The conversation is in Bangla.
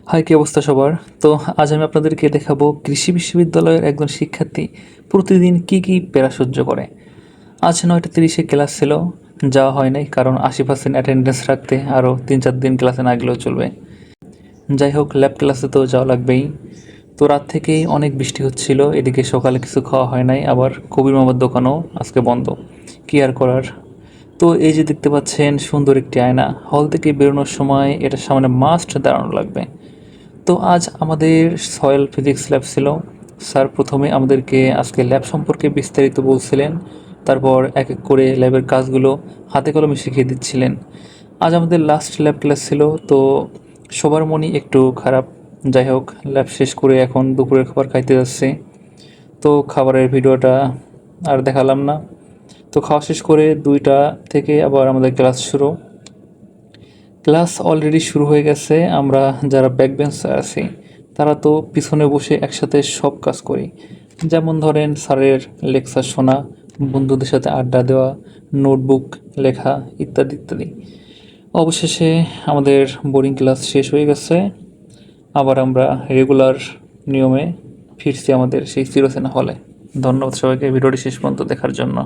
হাই, কি অবস্থা সবার? তো আজ আমি আপনাদেরকে দেখাবো কৃষি বিশ্ববিদ্যালয়ের একজন শিক্ষার্থী প্রতিদিন কি কি প্যারা সহ্য করে। আজ 9টা 30-এ ক্লাস ছিল, যাওয়া হয় নাই কারণ 80% অ্যাটেন্ডেন্স রাখতে আরও 3-4 দিন ক্লাসে না গেলেও চলবে। যাই হোক, ল্যাব ক্লাসে তো যাওয়া লাগবেই। তো রাত থেকেই অনেক বৃষ্টি হচ্ছিল, এদিকে সকালে কিছু খাওয়া হয় নাই, আবার কবির মামার দোকানও আজকে বন্ধ। কী আর করার। তো এই যে দেখতে পাচ্ছেন সুন্দর একটি আয়না, হল থেকে বেরোনোর সময় এটার সামনে মাস্ট দাঁড়ানো লাগবে। তো আজ আমাদের সয়েল ফিজিক্স ল্যাব ছিল। স্যার প্রথমে আমাদেরকে আজকে ল্যাব সম্পর্কে বিস্তারিত বলছিলেন, তারপর এক এক করে ল্যাবের কাজগুলো হাতে কলমে শিখিয়ে দিচ্ছিলেন। আজ আমাদের লাস্ট ল্যাব ক্লাস ছিল, তো সবার মনই একটু খারাপ। যাই হোক, ল্যাব শেষ করে এখন দুপুরের খাবার খাইতে যাচ্ছে। তো খাবারের ভিডিওটা আর দেখালাম না। তো খাওয়া শেষ করে 2টা থেকে আবার আমাদের ক্লাস শুরু। ক্লাস অলরেডি শুরু হয়ে গেছে। আমরা যারা ব্যাক বেঞ্চে আছি তারা তো পিছনে বসে একসাথে সব কাজ করি, যেমন ধরেন স্যারের লেকচার শোনা, বন্ধুদের সাথে আড্ডা দেওয়া, নোটবুক লেখা ইত্যাদি ইত্যাদি। অবশেষে আমাদের বোরিং ক্লাস শেষ হয়ে গেছে। আবার আমরা রেগুলার নিয়মে ফিরছি আমাদের সেই চিরচেনা হলে। ধন্যবাদ সবাইকে ভিডিওটি শেষ পর্যন্ত দেখার জন্য।